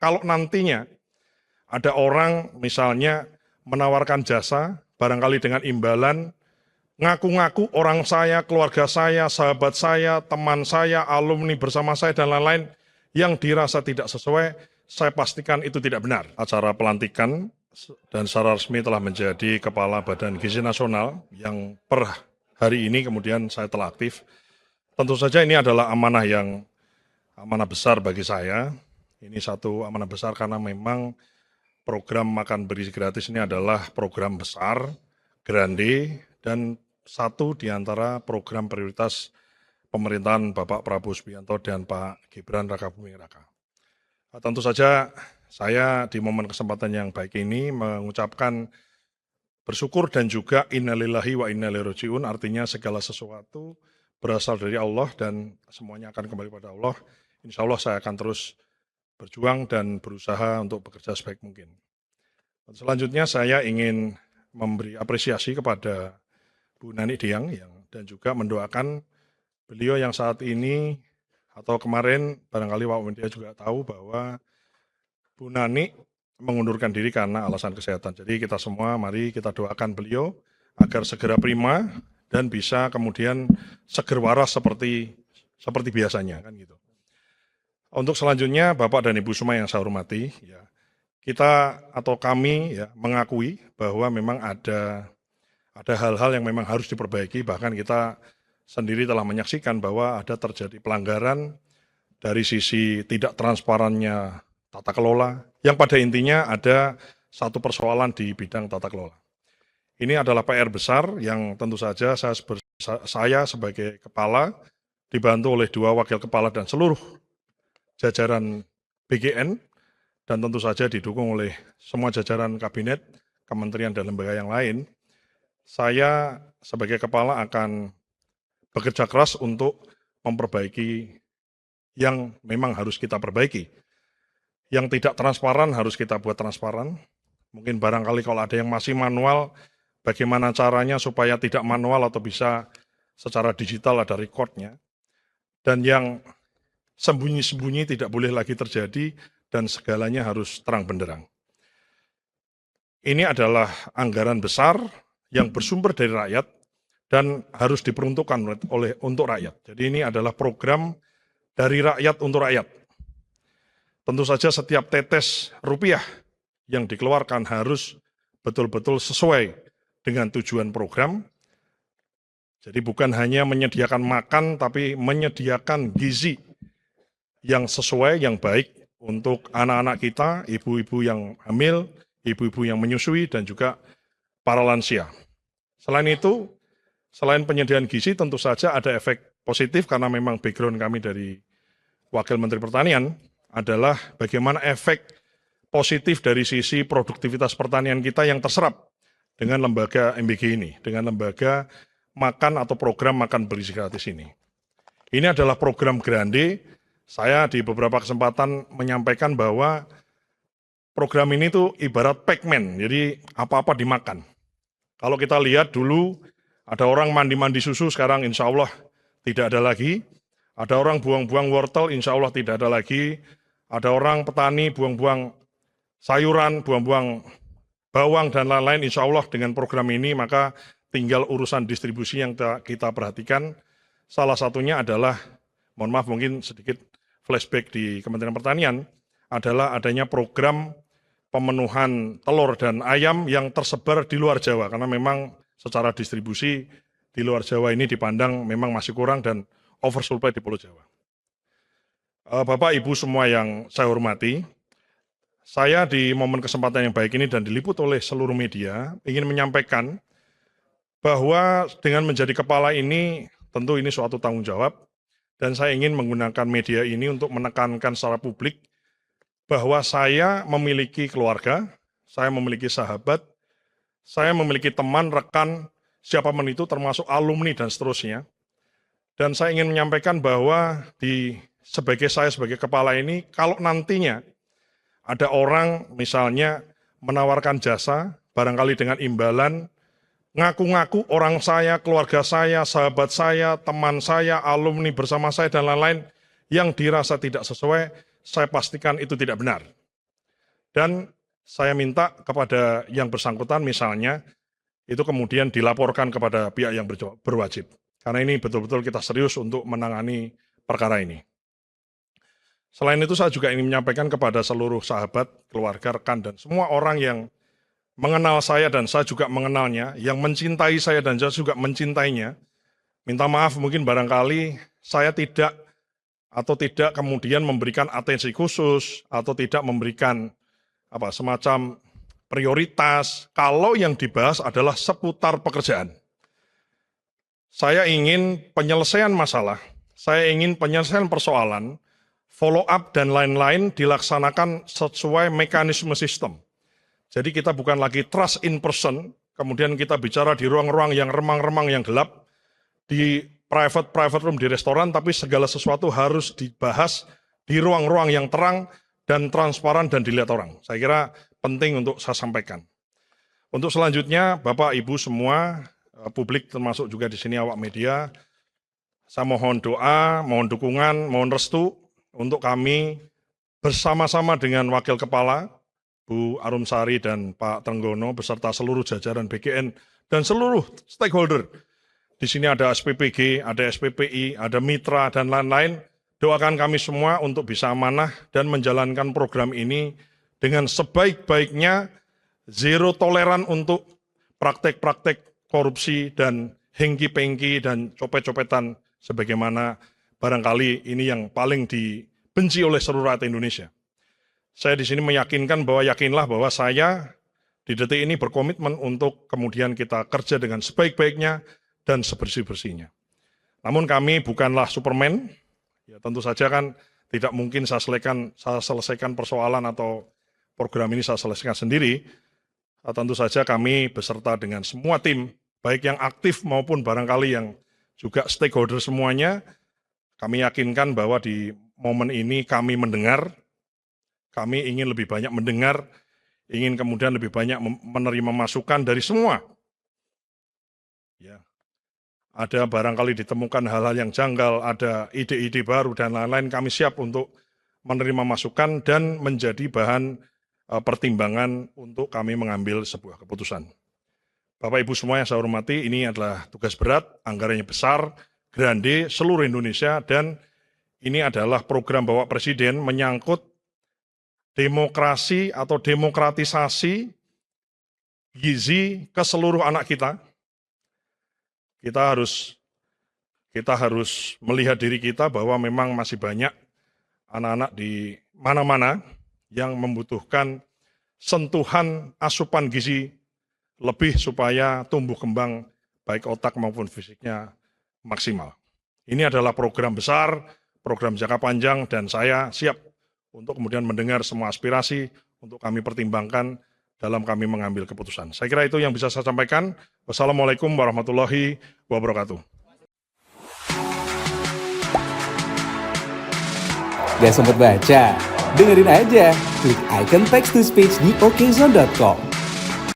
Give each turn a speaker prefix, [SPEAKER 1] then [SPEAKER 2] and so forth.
[SPEAKER 1] kalau nantinya ada orang misalnya menawarkan jasa, barangkali dengan imbalan, ngaku-ngaku orang saya, keluarga saya, sahabat saya, teman saya, alumni bersama saya, dan lain-lain, yang dirasa tidak sesuai, saya pastikan itu tidak benar. Acara pelantikan dan secara resmi telah menjadi Kepala Badan Gizi Nasional yang per hari ini kemudian saya telah aktif. Tentu saja ini adalah amanah besar bagi saya. Ini satu amanah besar karena memang program makan bergizi gratis ini adalah program besar, grande, dan satu di antara program prioritas pemerintahan Bapak Prabowo Subianto dan Pak Gibran Rakabuming Raka. Tentu saja saya di momen kesempatan yang baik ini mengucapkan bersyukur dan juga innalillahi wa inna ilaihi raji'un, artinya segala sesuatu berasal dari Allah dan semuanya akan kembali pada Allah. Insya Allah saya akan terus berjuang dan berusaha untuk bekerja sebaik mungkin. Selanjutnya saya ingin memberi apresiasi kepada Bu Nani Diang dan juga mendoakan beliau yang saat ini atau kemarin barangkali Pak Media juga tahu bahwa Bu Nani mengundurkan diri karena alasan kesehatan. Jadi kita semua mari kita doakan beliau agar segera prima dan bisa kemudian seger waras seperti biasanya kan gitu. Untuk selanjutnya Bapak dan Ibu semua yang saya hormati, ya, kita atau kami ya mengakui bahwa memang ada hal-hal yang memang harus diperbaiki, bahkan kita sendiri telah menyaksikan bahwa ada terjadi pelanggaran dari sisi tidak transparannya tata kelola, yang pada intinya ada satu persoalan di bidang tata kelola. Ini adalah PR besar yang tentu saja saya sebagai kepala dibantu oleh 2 wakil kepala dan seluruh jajaran BGN, dan tentu saja didukung oleh semua jajaran kabinet, kementerian dan lembaga yang lain. Saya sebagai kepala akan bekerja keras untuk memperbaiki yang memang harus kita perbaiki. Yang tidak transparan harus kita buat transparan. Mungkin barangkali kalau ada yang masih manual, bagaimana caranya supaya tidak manual atau bisa secara digital ada recordnya. Dan yang sembunyi-sembunyi tidak boleh lagi terjadi dan segalanya harus terang benderang. Ini adalah anggaran besar yang bersumber dari rakyat dan harus diperuntukkan untuk rakyat. Jadi ini adalah program dari rakyat untuk rakyat. Tentu saja setiap tetes rupiah yang dikeluarkan harus betul-betul sesuai dengan tujuan program. Jadi bukan hanya menyediakan makan, tapi menyediakan gizi yang sesuai, yang baik untuk anak-anak kita, ibu-ibu yang hamil, ibu-ibu yang menyusui, dan juga para lansia. Selain itu, selain penyediaan gizi, tentu saja ada efek positif karena memang background kami dari Wakil Menteri Pertanian adalah bagaimana efek positif dari sisi produktivitas pertanian kita yang terserap dengan lembaga MBG ini, dengan lembaga makan atau program makan bergizi gratis ini. Ini adalah program grande. Saya di beberapa kesempatan menyampaikan bahwa program ini tuh ibarat Pac-Man, jadi apa-apa dimakan. Kalau kita lihat dulu, ada orang mandi-mandi susu, sekarang insya Allah tidak ada lagi. Ada orang buang-buang wortel, insya Allah tidak ada lagi. Ada orang petani buang-buang sayuran, buang-buang bawang, dan lain-lain, insya Allah dengan program ini maka tinggal urusan distribusi yang kita perhatikan. Salah satunya adalah, mohon maaf mungkin sedikit flashback di Kementerian Pertanian, adalah adanya program pemenuhan telur dan ayam yang tersebar di luar Jawa, karena memang secara distribusi di luar Jawa ini dipandang memang masih kurang dan oversupply di Pulau Jawa. Bapak Ibu semua yang saya hormati, saya di momen kesempatan yang baik ini dan diliput oleh seluruh media ingin menyampaikan bahwa dengan menjadi kepala ini tentu ini suatu tanggung jawab. Dan saya ingin menggunakan media ini untuk menekankan secara publik bahwa saya memiliki keluarga, saya memiliki sahabat, saya memiliki teman, rekan, siapapun itu termasuk alumni dan seterusnya. Dan saya ingin menyampaikan bahwa saya sebagai kepala ini, kalau nantinya ada orang misalnya menawarkan jasa, barangkali dengan imbalan, ngaku-ngaku orang saya, keluarga saya, sahabat saya, teman saya, alumni bersama saya, dan lain-lain, yang dirasa tidak sesuai, saya pastikan itu tidak benar. Dan saya minta kepada yang bersangkutan misalnya, itu kemudian dilaporkan kepada pihak yang berwajib. Karena ini betul-betul kita serius untuk menangani perkara ini. Selain itu saya juga ingin menyampaikan kepada seluruh sahabat, keluarga, rekan, dan semua orang yang mengenal saya dan saya juga mengenalnya, yang mencintai saya dan saya juga mencintainya. Minta maaf mungkin barangkali saya tidak kemudian memberikan atensi khusus atau tidak memberikan semacam prioritas kalau yang dibahas adalah seputar pekerjaan. Saya ingin penyelesaian masalah, saya ingin penyelesaian persoalan, follow up dan lain-lain dilaksanakan sesuai mekanisme sistem. Jadi kita bukan lagi trust in person, kemudian kita bicara di ruang-ruang yang remang-remang yang gelap, di private room di restoran, tapi segala sesuatu harus dibahas di ruang-ruang yang terang dan transparan dan dilihat orang. Saya kira penting untuk saya sampaikan. Untuk selanjutnya, Bapak, Ibu semua, publik termasuk juga di sini awak media, saya mohon doa, mohon dukungan, mohon restu untuk kami bersama-sama dengan Wakil Kepala, Bu Arumsari dan Pak Trenggono beserta seluruh jajaran BGN dan seluruh stakeholder. Di sini ada SPPG, ada SPPI, ada mitra dan lain-lain. Doakan kami semua untuk bisa amanah dan menjalankan program ini dengan sebaik-baiknya, zero toleran untuk praktek-praktek korupsi dan hengki-pengki dan copet-copetan sebagaimana barangkali ini yang paling dibenci oleh seluruh rakyat Indonesia. Saya di sini meyakinkan bahwa yakinlah bahwa saya di detik ini berkomitmen untuk kemudian kita kerja dengan sebaik-baiknya dan sebersih-bersihnya. Namun kami bukanlah Superman, ya tentu saja kan tidak mungkin saya selesaikan persoalan atau program ini saya selesaikan sendiri. Tentu saja kami beserta dengan semua tim, baik yang aktif maupun barangkali yang juga stakeholder semuanya, kami yakinkan bahwa di momen ini kami mendengar, kami ingin lebih banyak mendengar, ingin kemudian lebih banyak menerima masukan dari semua. Ya. Ada barangkali ditemukan hal-hal yang janggal, ada ide-ide baru dan lain-lain, kami siap untuk menerima masukan dan menjadi bahan pertimbangan untuk kami mengambil sebuah keputusan. Bapak Ibu semua yang saya hormati, ini adalah tugas berat, anggarannya besar, grande, seluruh Indonesia, dan ini adalah program Bapak Presiden menyangkut demokrasi atau demokratisasi gizi ke seluruh anak kita. Kita harus melihat diri kita bahwa memang masih banyak anak-anak di mana-mana yang membutuhkan sentuhan asupan gizi lebih supaya tumbuh kembang baik otak maupun fisiknya maksimal. Ini adalah program besar, program jangka panjang, dan saya siap untuk kemudian mendengar semua aspirasi untuk kami pertimbangkan dalam kami mengambil keputusan. Saya kira itu yang bisa saya sampaikan. Wassalamualaikum warahmatullahi wabarakatuh.
[SPEAKER 2] Gak sempet baca? Dengerin aja, klik icon text to speech di okezone.com.